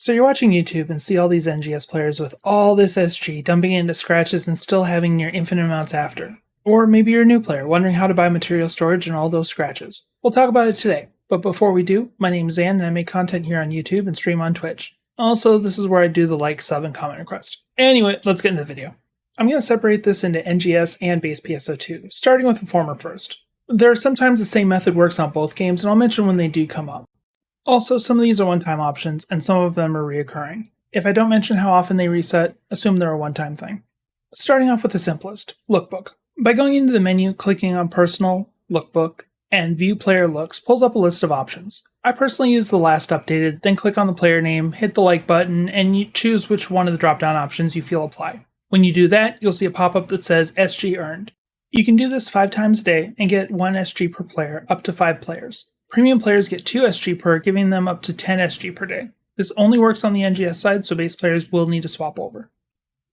So you're watching YouTube and see all these NGS players with all this SG dumping into scratches and still having near infinite amounts after. Or maybe you're a new player wondering how to buy material storage and all those scratches. We'll talk about it today, but before we do, my name's Zan and I make content here on YouTube and stream on Twitch. Also, this is where I do the like, sub, and comment request. Anyway, let's get into the video. I'm going to separate this into NGS and base PSO2, starting with the former first. There are sometimes the same method works on both games, and I'll mention when they do come up. Also, some of these are one-time options, and some of them are reoccurring. If I don't mention how often they reset, assume they're a one-time thing. Starting off with the simplest, Lookbook. By going into the menu, clicking on Personal, Lookbook, and View Player Looks pulls up a list of options. I personally use the last updated, then click on the player name, hit the like button, and you choose which one of the drop-down options you feel apply. When you do that, you'll see a pop-up that says SG earned. You can do this 5 times a day and get 1 SG per player, up to 5 players. Premium players get 2 SG per, giving them up to 10 SG per day. This only works on the NGS side, so base players will need to swap over.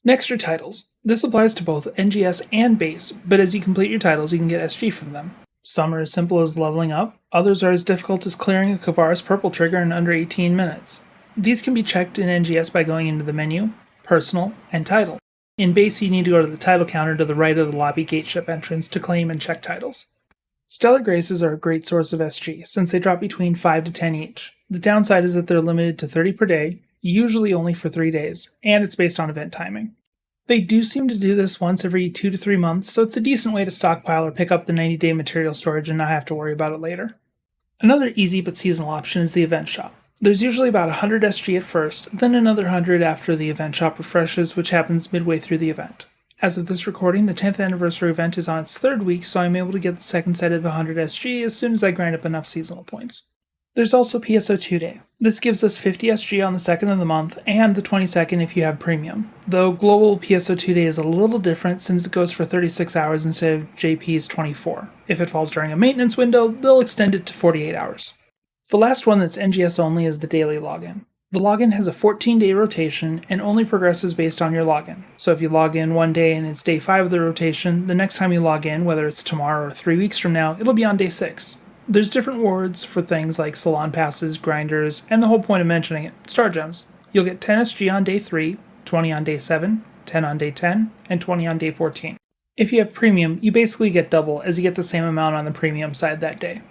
Next are titles. This applies to both NGS and base, but as you complete your titles, you can get SG from them. Some are as simple as leveling up, others are as difficult as clearing a Kavaris purple trigger in under 18 minutes. These can be checked in NGS by going into the menu, Personal, and Title. In base, you need to go to the title counter to the right of the lobby gateship entrance to claim and check titles. Stellar Graces are a great source of SG, since they drop between 5 to 10 each. The downside is that they're limited to 30 per day, usually only for 3 days, and it's based on event timing. They do seem to do this once every 2 to 3 months, so it's a decent way to stockpile or pick up the 90-day material storage and not have to worry about it later. Another easy but seasonal option is the event shop. There's usually about 100 SG at first, then another 100 after the event shop refreshes, which happens midway through the event. As of this recording, the 10th anniversary event is on its 3rd week, so I'm able to get the second set of 100 SG as soon as I grind up enough seasonal points. There's also PSO2 Day. This gives us 50 SG on the 2nd of the month, and the 22nd if you have premium. Though global PSO2 Day is a little different since it goes for 36 hours instead of JP's 24. If it falls during a maintenance window, they'll extend it to 48 hours. The last one that's NGS only is the daily login. The login has a 14-day rotation and only progresses based on your login. So if you log in one day and it's day 5 of the rotation, the next time you log in, whether it's tomorrow or 3 weeks from now, it'll be on day 6. There's different rewards for things like salon passes, grinders, and the whole point of mentioning it, star gems. You'll get 10 SG on day 3, 20 on day 7, 10 on day 10, and 20 on day 14. If you have premium, you basically get double as you get the same amount on the premium side that day.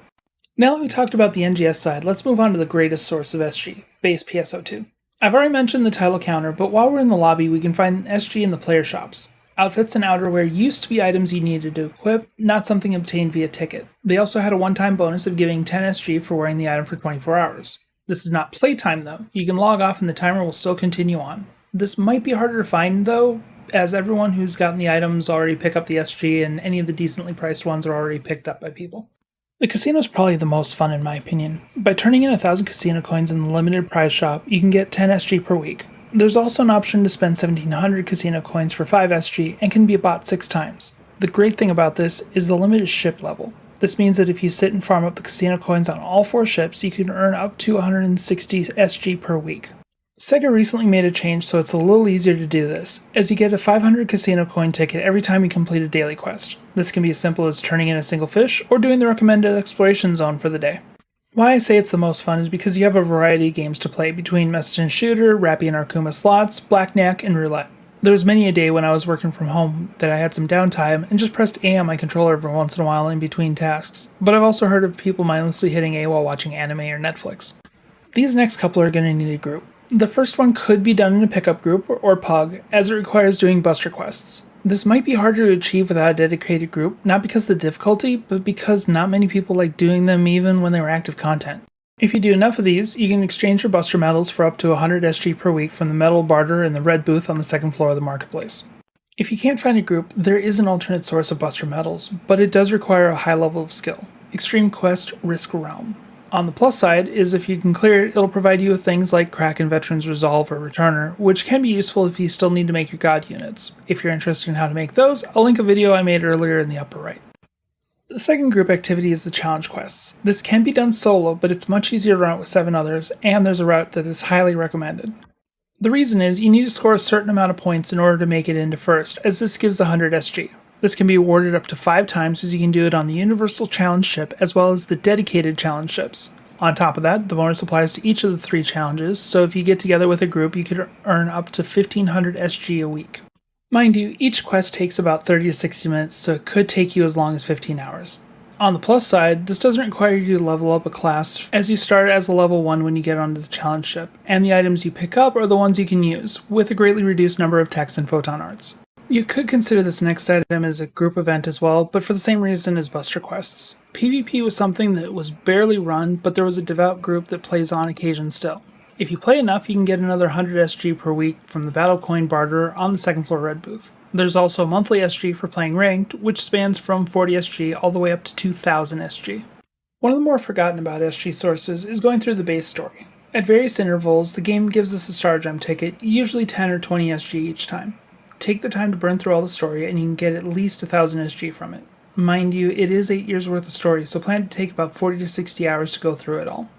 Now that we talked about the NGS side, let's move on to the greatest source of SG, base PSO2. I've already mentioned the title counter, but while we're in the lobby, we can find SG in the player shops. Outfits and outerwear used to be items you needed to equip, not something obtained via ticket. They also had a one-time bonus of giving 10 SG for wearing the item for 24 hours. This is not playtime though. You can log off and the timer will still continue on. This might be harder to find though, as everyone who's gotten the items already pick up the SG and any of the decently priced ones are already picked up by people. The casino is probably the most fun in my opinion. By turning in 1,000 casino coins in the limited prize shop, you can get 10 SG per week. There's also an option to spend 1,700 casino coins for 5 SG and can be bought 6 times. The great thing about this is the limit is ship level. This means that if you sit and farm up the casino coins on all 4 ships, you can earn up to 160 SG per week. Sega recently made a change so it's a little easier to do this, as you get a 500 casino coin ticket every time you complete a daily quest. This can be as simple as turning in a single fish or doing the recommended exploration zone for the day. Why I say it's the most fun is because you have a variety of games to play between Message and Shooter, Rappy and Arkuma slots, Black Knack, and Roulette. There was many a day when I was working from home that I had some downtime and just pressed A on my controller every once in a while in between tasks, but I've also heard of people mindlessly hitting A while watching anime or Netflix. These next couple are going to need a group. The first one could be done in a pickup group or pug, as it requires doing buster quests. This might be harder to achieve without a dedicated group, not because of the difficulty, but because not many people like doing them even when they were active content. If you do enough of these, you can exchange your buster medals for up to 100 SG per week from the medal barter in the red booth on the 2nd floor of the marketplace. If you can't find a group, there is an alternate source of buster medals, but it does require a high level of skill. Extreme Quest Risk Realm. On the plus side is if you can clear it, it'll provide you with things like Kraken Veterans Resolve or Returner, which can be useful if you still need to make your god units. If you're interested in how to make those, I'll link a video I made earlier in the upper right. The second group activity is the challenge quests. This can be done solo, but it's much easier to run it with 7 others, and there's a route that is highly recommended. The reason is you need to score a certain amount of points in order to make it into first, as this gives 100 SG. This can be awarded up to 5 times as you can do it on the Universal Challenge ship as well as the dedicated challenge ships. On top of that, the bonus applies to each of the 3 challenges, so if you get together with a group, you could earn up to 1500 SG a week. Mind you, each quest takes about 30 to 60 minutes, so it could take you as long as 15 hours. On the plus side, this doesn't require you to level up a class, as you start as a level 1 when you get onto the challenge ship, and the items you pick up are the ones you can use, with a greatly reduced number of text and photon arts. You could consider this next item as a group event as well, but for the same reason as Buster Quests. PvP was something that was barely run, but there was a devout group that plays on occasion still. If you play enough, you can get another 100 SG per week from the Battle Coin Barter on the second floor red booth. There's also monthly SG for playing ranked, which spans from 40 SG all the way up to 2000 SG. One of the more forgotten about SG sources is going through the base story. At various intervals, the game gives us a Star Gem ticket, usually 10 or 20 SG each time. Take the time to burn through all the story and you can get at least 1000 SG from it. Mind you, it is 8 years worth of story, so plan to take about 40 to 60 hours to go through it all.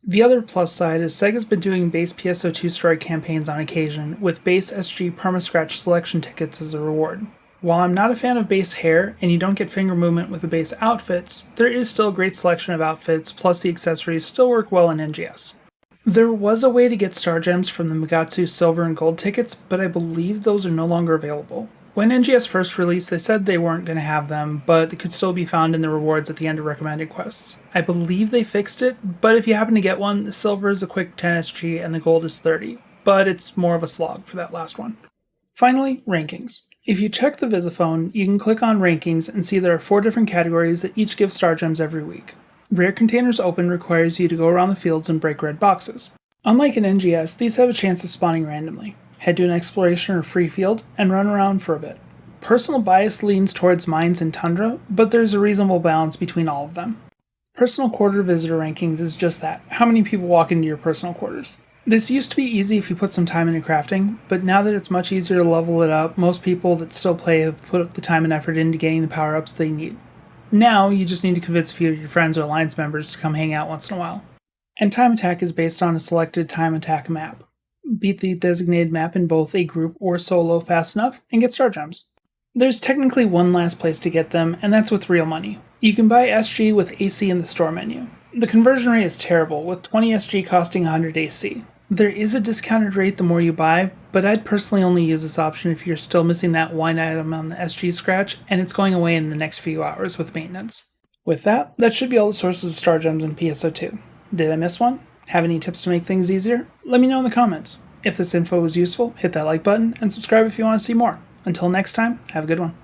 The other plus side is Sega's been doing base PSO2 story campaigns on occasion, with base SG perma-scratch selection tickets as a reward. While I'm not a fan of base hair, and you don't get finger movement with the base outfits, there is still a great selection of outfits, plus the accessories still work well in NGS. There was a way to get Star Gems from the Megatsu Silver and Gold tickets, but I believe those are no longer available. When NGS first released, they said they weren't going to have them, but they could still be found in the rewards at the end of recommended quests. I believe they fixed it, but if you happen to get one, the silver is a quick 10 SG and the gold is 30, but it's more of a slog for that last one. Finally, rankings. If you check the Visiphone, you can click on rankings and see there are 4 different categories that each give Star Gems every week. Rare Containers Open requires you to go around the fields and break red boxes. Unlike in NGS, these have a chance of spawning randomly. Head to an exploration or free field and run around for a bit. Personal bias leans towards mines and tundra, but there's a reasonable balance between all of them. Personal quarter visitor rankings is just that, how many people walk into your personal quarters. This used to be easy if you put some time into crafting, but now that it's much easier to level it up, most people that still play have put the time and effort into getting the power-ups they need. Now, you just need to convince a few of your friends or alliance members to come hang out once in a while. And time attack is based on a selected time attack map. Beat the designated map in both a group or solo fast enough, and get Star Gems. There's technically one last place to get them, and that's with real money. You can buy SG with AC in the store menu. The conversion rate is terrible, with 20 SG costing 100 AC. There is a discounted rate the more you buy, but I'd personally only use this option if you're still missing that one item on the SG scratch, and it's going away in the next few hours with maintenance. With that, that should be all the sources of Star Gems in PSO2. Did I miss one? Have any tips to make things easier? Let me know in the comments. If this info was useful, hit that like button, and subscribe if you want to see more. Until next time, have a good one.